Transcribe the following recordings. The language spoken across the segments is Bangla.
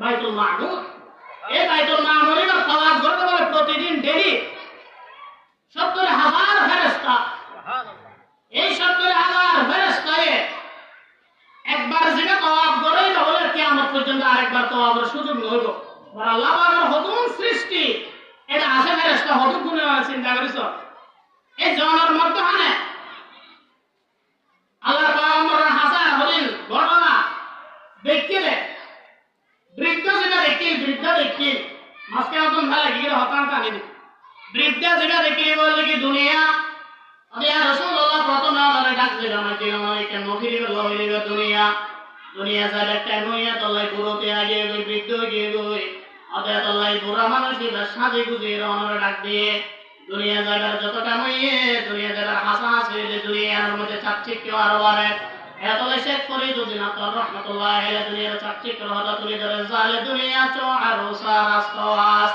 বাইতুল মামুর। এই বাইতুল মামুরের তাওয়াফ করতে বলে প্রতিদিন ডেইলি 70,000 ফেরেশতা। এই 70,000 ফেরেশতায় একবার যেটা তাওয়াফ করে তাহলে কিয়ামত পর্যন্ত আরেকবার তাওয়াফের সুযোগ হইব। আর আল্লাহ পাকের হুকুম সৃষ্টি এটা আছে ফেরেশতা হুকুম গুণে চিন্তা করেছো। এই জনের মধ্যখানে আল্লাহ পয়গম্বর হাসান হলেন ঘটনা দেখিলে বৃদ্ধ যেটা দেখি মাঝকে মতন ভালো গিয়ে হতান টানি বৃদ্ধ যেটা দেখি বললে কি দুনিয়া ইয়া রাসূলুল্লাহ প্রথমে আমারে ডাক দিল আমাকে কেন ফিরে গেল হইলে দুনিয়া দুনিয়া যাবে কেন ইয়া তলাই পুরোতে আগে ওই বৃদ্ধ গিয়ে গই আদে তলাই বুড়া মানুষই সাজে গুজে রওনা ডাক দিয়ে দুনিয়া যাবার যত কাম হইয়ে দুনিয়া যাবার হাসা আছে দুনিয়ার মধ্যে চাকচিক কেউ আরো বাড়ে এতলে শেখ ফরিদ উদ্দিন আত্মার রহমতুল্লাহ আলাইহি দুনিয়ার চাকচিক রহমত তুলে ধরে জালে দুনিয়া চো আরো সারাস কওয়াস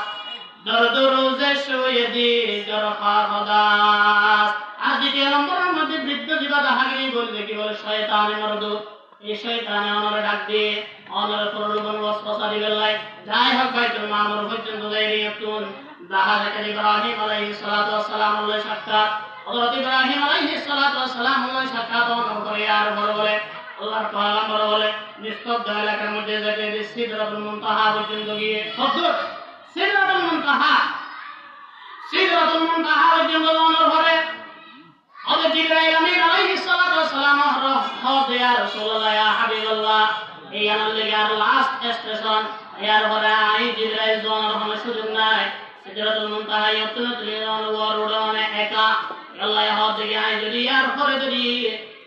দরদ রোজে শুয়ে দি জরফা খদাস। আর দ্বিতীয় নম্বরের মধ্যে বৃদ্ধ জীবা দাহাগিরি বলবে কি বলে শয়তানে মরদুদ এই শয়তানে অনরে ডাক দিয়ে অনরে প্রলোভন ওয়াসওয়াসা দিবেলাই যাই হোক বাইতুল মামুর পর্যন্ত যাইয়ে তুন দাহা দেখে ইব্রাহিম আলাইহিস সালাতু ওয়াস সালাম আল্লাহ সাক্ষাৎ হযরত ইব্রাহিম আলাইহিস সালাতু ওয়াস সালাম আল্লাহ সাক্ষাৎ করে আর বলে আল্লাহর পয়গম্বর বলে নিস্তব্ধ এলাকার মধ্যে যেতে সিদরাতুল মুনতাহা পর্যন্ত গিয়ে হযরত সিদরাতুল মুনতাহা পর্যন্ত অনর করে হযরত জিবরাইল আমিন আলাইহিস সালাতু ওয়াস সালাম হযরত ইয়া রাসূলুল্লাহ ইয়া হাবিবাল্লাহ এই আমার লাগি আর লাস্ট স্টেশন ইয়ার পরে আই জিবরাইল জনের কোনো সুযোগ নাই সিদরাতুল মুনতাহা ইয়তুন তুলিয়ন ওয়ারুডনে একা আল্লাহ হযরত আই যদি ইয়ার পরে যদি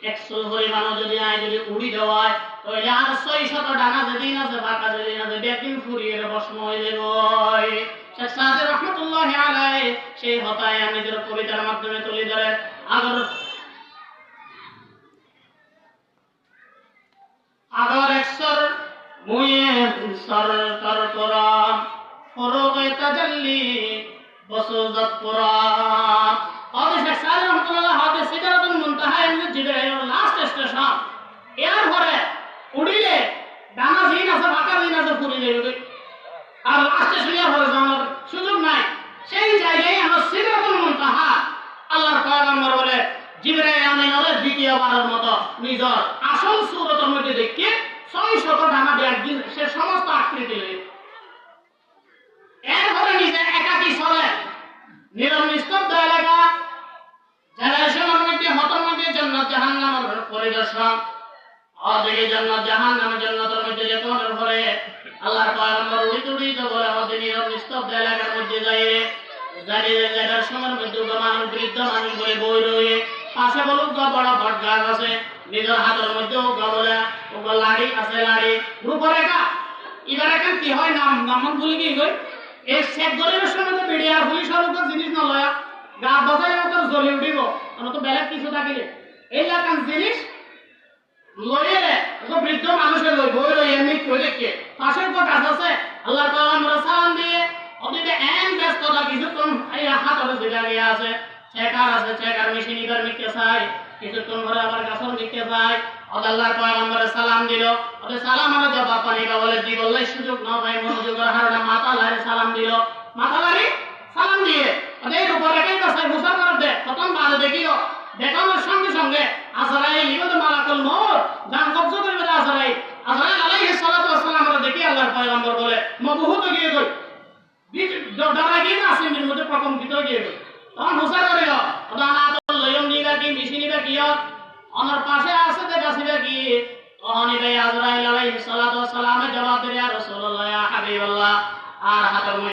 100 পরিমাণ যদি আই যদি উড়ি দেওয়ায় তাহলে আর 600 ডানা যদি না যে বাঁকা যদি না যে বেকিং ফুরিয়ে ভস্ম হয়ে যাবে। শেখ সাদি রহমাতুল্লাহি আলাইহি সেই হতায় আমি নিজের কবিতার মাধ্যমে তুলে ধরে আগর একসর মুয়ে সর কর কোরআন ফরোগে তাজাল্লি বসুজাত কোরআন। হযরত শেখ সাদি রহমাতুল্লাহ হযরত সিদরাতুল মুনতাহা এমনি জিবরাইল লাস্ট স্টেশন এর পরে উড়িলে ডানা জিন আছে বাঁকা জিন আছে ফুরি যাবে আর লাস্ট স্টেশনে হয়ে যাওয়ার সুযোগ নাই। সেই জায়গায় আমার সিদরাতুল মুনতাহা আল্লাহর পয়গম্বর বলে জিবরাইল আমিন আলাইহিস দ্বিতীয়বারের মতো নিজের আসল সূরতের মধ্যে দেখে 600 ডানা একদিন সে সমস্ত আকৃতি লয় এরপরে নিজে একাকী চলে নীরব নিস্তব্ধ এলাকা জেনারেশনের মধ্যে হতর মধ্যে জান্নাত জাহান্নামের পরিদর্শন অদিকে জান্নাত জাহান্নামের জান্নাতের মধ্যে যেতে পরে আল্লাহর পয়গম্বর উড়ি তো বলে আমাদের নীরব নিস্তব্ধ এলাকার মধ্যে যাইয়ে জানিয়ে জেনারেশনের মধ্যে মানুষ বৃদ্ধ মানুষ বলে বই রয়ে পাশে বলুক বড় বট গাছ আছে নিজের হাতের মধ্যে বলে ও লাড়ি আছে লাড়ি রূপরেখা এবার এখন কি হয় নাম ভুলে কি গই এই শেখ গরিবের সময় মিডিয়ার পুলিশের উপর জিনিস না লয়া গা বাজারের মতো জ্বলে উঠিব তো বেলেগ কিছু থাকিলে এইলাকান জিনিস লয়ে রে বৃদ্ধ মানুষের লই বই লই এমনি কই দেখে পাশের কোট আছে আল্লাহর পয়গম্বর সালাম দিয়ে ওদিকে এন ব্যস্ততা কিছুক্ষণ এই হাতের দিকে গিয়ে আছে চেকার আছে চেকার মেশিন ইবার মিটতে চাই কিছুক্ষণ ধরে আবার গাছর মিটতে চাই আল্লাহর পয়গম্বরে সালাম দিল ওদের সালাম আর জবাব পানি বলে দি বললে সুযোগ না ভাই মনোযোগের হারটা মাথা লারে সালাম দিল মাথা লারে সালাম দিয়ে ওদের উপরে কেন কাছে মুসার করে দে প্রথম বারে দেখিও দেখানোর সঙ্গে সঙ্গে আজরাইল ইবদ মালাকুল মউত জান কবজ করবে আজরাইল আলাইহিস সালাতু ওয়াস সালাম আমরা দেখি আল্লাহর পয়গম্বর বলে মবহুত গিয়ে গই ডরা গিয়ে না আসেন মধ্যে প্রকম্পিত গিয়ে গই তখন মুসার করে গো ওটা না তো লয়ম নিবা কি মিশি নিবা কি অনার পাশে আছে দেখাছিবা কি তখন ভাই আজরাইল আলাইহিস সালাম